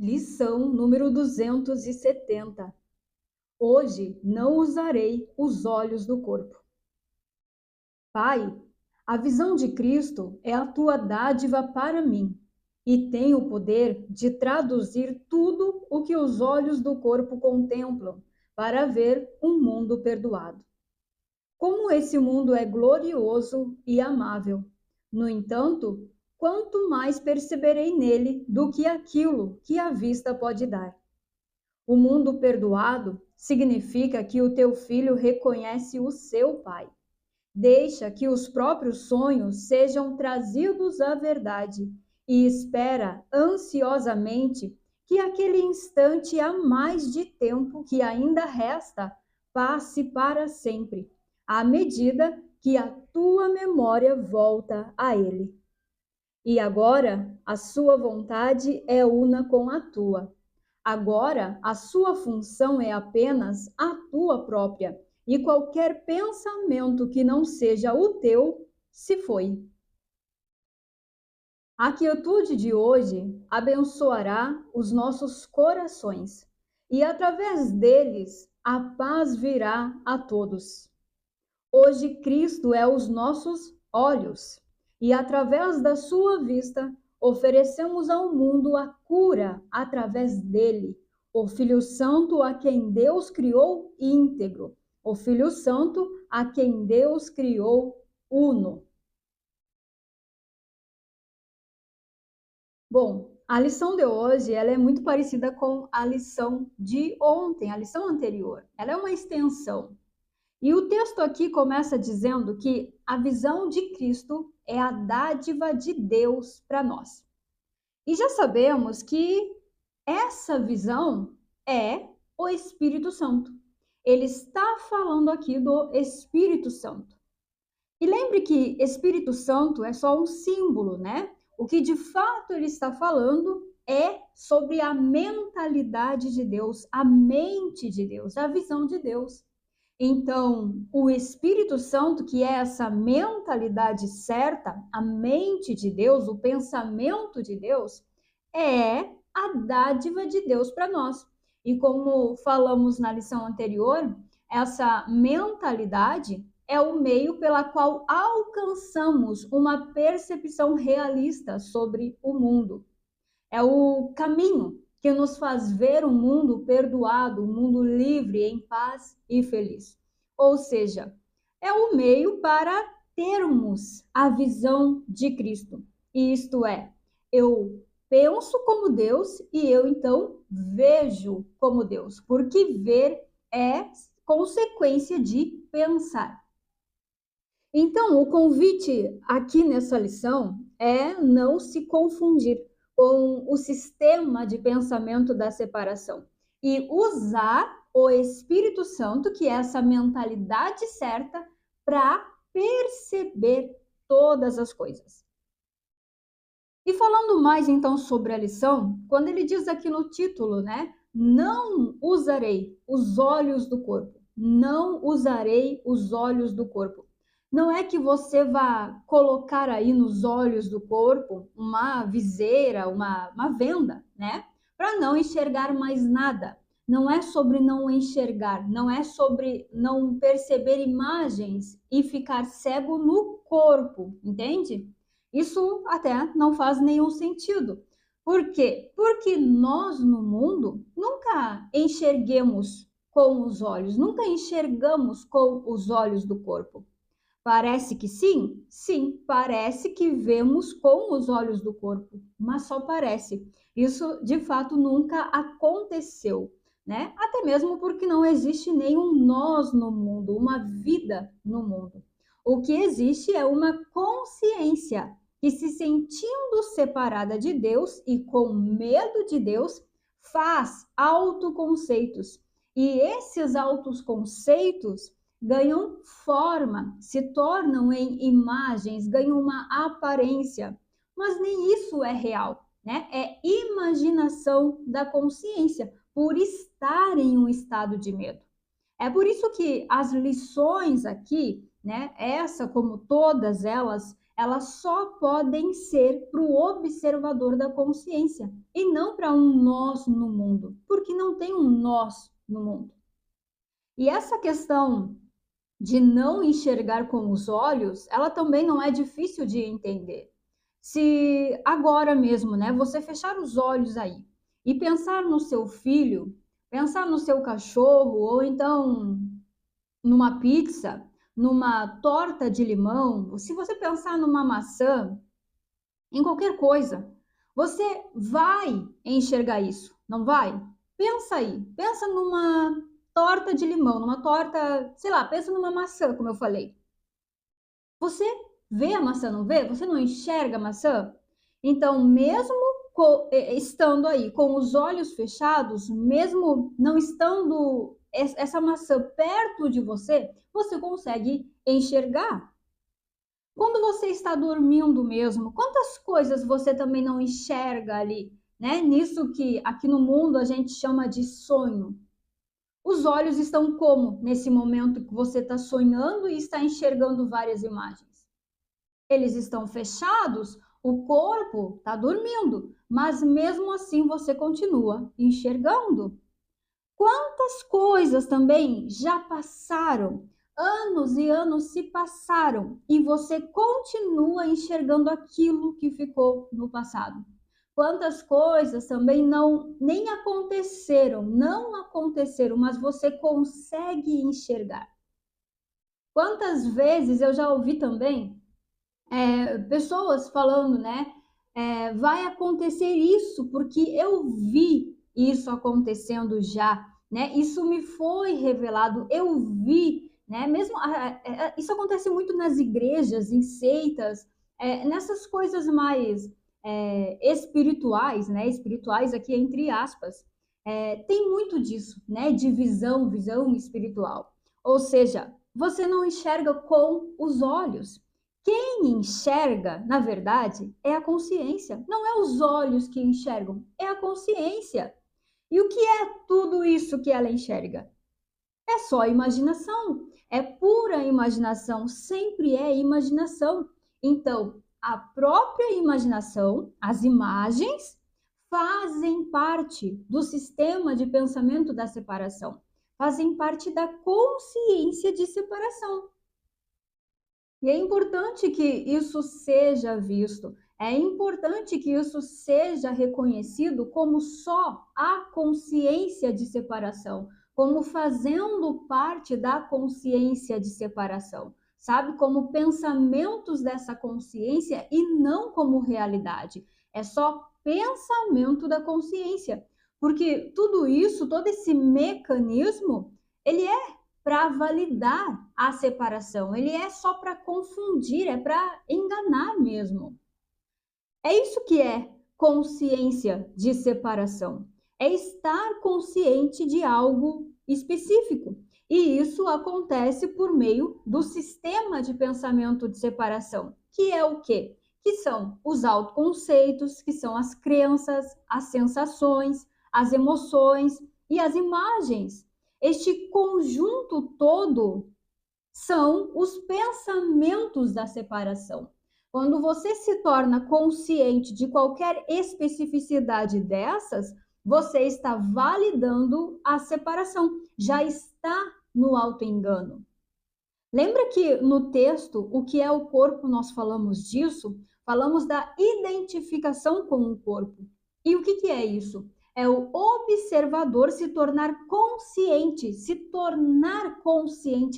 Lição número 270. Hoje não usarei os olhos do corpo. Pai, a visão de Cristo é a tua dádiva para mim e tem o poder de traduzir tudo o que os olhos do corpo contemplam para ver um mundo perdoado. Como esse mundo é glorioso e amável. No entanto, quanto mais perceberei nele do que aquilo que a vista pode dar. O mundo perdoado significa que o teu filho reconhece o seu pai. Deixa que os próprios sonhos sejam trazidos à verdade e espera ansiosamente que aquele instante a mais de tempo que ainda resta passe para sempre, à medida que a tua memória volta a ele. E agora a sua vontade é una com a tua. Agora a sua função é apenas a tua própria, e qualquer pensamento que não seja o teu se foi. A quietude de hoje abençoará os nossos corações, e através deles a paz virá a todos. Hoje Cristo é os nossos olhos, e através da sua vista oferecemos ao mundo a cura através dele, o Filho Santo a quem Deus criou íntegro, o Filho Santo a quem Deus criou uno. Bom, a lição de hoje ela é muito parecida com a lição de ontem, a lição anterior. Ela é uma extensão. E o texto aqui começa dizendo que a visão de Cristo é a dádiva de Deus para nós. E já sabemos que essa visão é o Espírito Santo. Ele está falando aqui do Espírito Santo. E lembre que Espírito Santo é só um símbolo, né? O que de fato ele está falando é sobre a mentalidade de Deus, a mente de Deus, a visão de Deus. Então, o Espírito Santo, que é essa mentalidade certa, a mente de Deus, o pensamento de Deus, é a dádiva de Deus para nós. E como falamos na lição anterior, essa mentalidade é o meio pela qual alcançamos uma percepção realista sobre o mundo. É o caminho que nos faz ver um mundo perdoado, um mundo livre, em paz e feliz. Ou seja, é o meio para termos a visão de Cristo. Isto é, eu penso como Deus e eu então vejo como Deus, porque ver é consequência de pensar. Então, o convite aqui nessa lição é não se confundir com o sistema de pensamento da separação e usar o Espírito Santo, que é essa mentalidade certa, para perceber todas as coisas. E falando mais então sobre a lição, quando ele diz aqui no título, né? Não usarei os olhos do corpo. Não usarei os olhos do corpo. Não é que você vá colocar aí nos olhos do corpo uma viseira, uma venda, né? Para não enxergar mais nada. Não é sobre não enxergar, não é sobre não perceber imagens e ficar cego no corpo, entende? Isso até não faz nenhum sentido. Por quê? Porque nós no mundo nunca enxerguemos com os olhos, nunca enxergamos com os olhos do corpo. Parece que sim? Sim, parece que vemos com os olhos do corpo, mas só parece. Isso de fato nunca aconteceu, né? Até mesmo porque não existe nenhum nós no mundo, uma vida no mundo. O que existe é uma consciência que, se sentindo separada de Deus e com medo de Deus, faz autoconceitos. E esses autoconceitos ganham forma, se tornam em imagens, ganham uma aparência, mas nem isso é real, né? É imaginação da consciência por estar em um estado de medo. É por isso que as lições aqui, né, essa como todas elas, elas só podem ser para o observador da consciência e não para um nós no mundo, porque não tem um nós no mundo. E essa questão de não enxergar com os olhos, ela também não é difícil de entender. Se agora mesmo, né, você fechar os olhos aí e pensar no seu filho, pensar no seu cachorro, ou então numa pizza, numa torta de limão, se você pensar numa maçã, em qualquer coisa, você vai enxergar isso, não vai? Pensa aí, pensa numa torta de limão, numa torta, sei lá, pensa numa maçã, como eu falei. Você vê a maçã, não vê? Você não enxerga a maçã? Então, mesmo estando aí com os olhos fechados, mesmo não estando essa maçã perto de você, você consegue enxergar. Quando você está dormindo mesmo, quantas coisas você também não enxerga ali, né? Nisso que aqui no mundo a gente chama de sonho. Os olhos estão como nesse momento que você está sonhando e está enxergando várias imagens? Eles estão fechados, o corpo está dormindo, mas mesmo assim você continua enxergando. Quantas coisas também já passaram? Anos e anos se passaram e você continua enxergando aquilo que ficou no passado. Quantas coisas também nem aconteceram, não aconteceram, mas você consegue enxergar. Quantas vezes eu já ouvi também pessoas falando, né? Vai acontecer isso porque eu vi isso acontecendo já, né? Isso me foi revelado, eu vi, né? Mesmo isso acontece muito nas igrejas, em seitas, nessas coisas mais espirituais, né? Espirituais aqui entre aspas, tem muito disso, né? De visão espiritual. Ou seja, você não enxerga com os olhos. Quem enxerga, na verdade, é a consciência. Não é os olhos que enxergam, é a consciência. E o que é tudo isso que ela enxerga? É só imaginação. É pura imaginação, sempre é imaginação. Então, a própria imaginação, as imagens, fazem parte do sistema de pensamento da separação, fazem parte da consciência de separação. E é importante que isso seja visto, é importante que isso seja reconhecido como só a consciência de separação, como fazendo parte da consciência de separação, sabe? Como pensamentos dessa consciência e não como realidade. É só pensamento da consciência, porque tudo isso, todo esse mecanismo, ele é para validar a separação, ele é só para confundir, é para enganar mesmo. É isso que é consciência de separação, é estar consciente de algo específico. E isso acontece por meio do sistema de pensamento de separação, que é o quê? Que são os autoconceitos, que são as crenças, as sensações, as emoções e as imagens. Este conjunto todo são os pensamentos da separação. Quando você se torna consciente de qualquer especificidade dessas, você está validando a separação, já está no autoengano. Lembra que no texto, o que é o corpo, nós falamos disso? Falamos da identificação com o corpo. E o que é isso? É o observador se tornar consciente,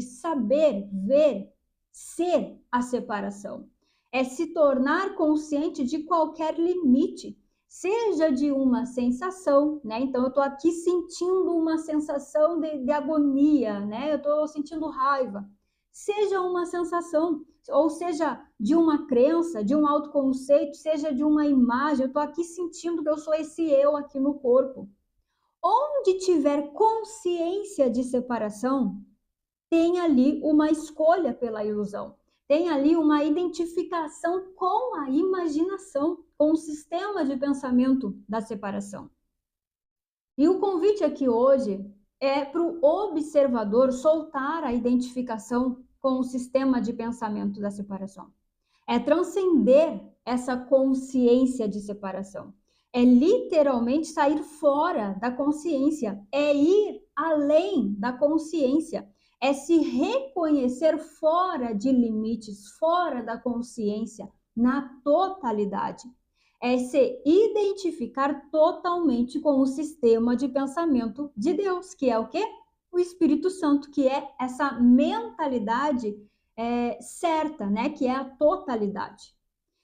saber, ver, ser a separação. É se tornar consciente de qualquer limite, seja de uma sensação, né? Então, eu estou aqui sentindo uma sensação de agonia, né? Eu estou sentindo raiva. Seja uma sensação, ou seja de uma crença, de um autoconceito, seja de uma imagem, eu estou aqui sentindo que eu sou esse eu aqui no corpo. Onde tiver consciência de separação, tem ali uma escolha pela ilusão, tem ali uma identificação com a imaginação, com o sistema de pensamento da separação. E o convite aqui hoje é para o observador soltar a identificação com o sistema de pensamento da separação. É transcender essa consciência de separação. É literalmente sair fora da consciência, é ir além da consciência, é se reconhecer fora de limites, fora da consciência, na totalidade. É se identificar totalmente com o sistema de pensamento de Deus, que é o quê? O Espírito Santo, que é essa mentalidade certa, né? Que é a totalidade.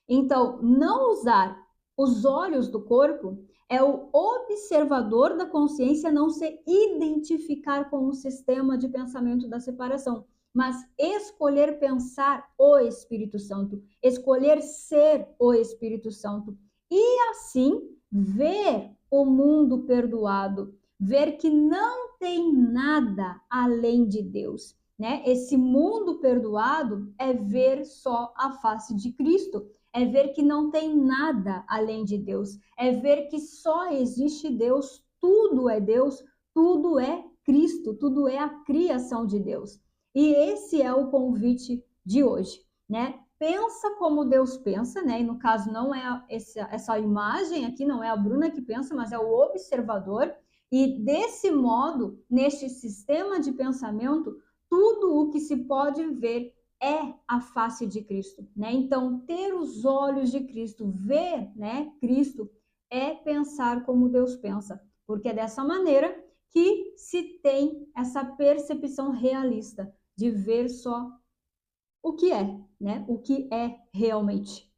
Então, não usar os olhos do corpo é o observador da consciência não se identificar com o sistema de pensamento da separação, mas escolher pensar o Espírito Santo, escolher ser o Espírito Santo e assim ver o mundo perdoado, ver que não tem nada além de Deus, né? Esse mundo perdoado é ver só a face de Cristo, é ver que não tem nada além de Deus, é ver que só existe Deus, tudo é Deus, tudo é Cristo, tudo é a criação de Deus. E esse é o convite de hoje, né? Pensa como Deus pensa, né? E no caso não é essa imagem aqui, não é a Bruna que pensa, mas é o observador. E desse modo, neste sistema de pensamento, tudo o que se pode ver é a face de Cristo, né? Então, ter os olhos de Cristo, ver, né, Cristo, é pensar como Deus pensa, porque é dessa maneira que se tem essa percepção realista de ver só o que é, né? O que é realmente.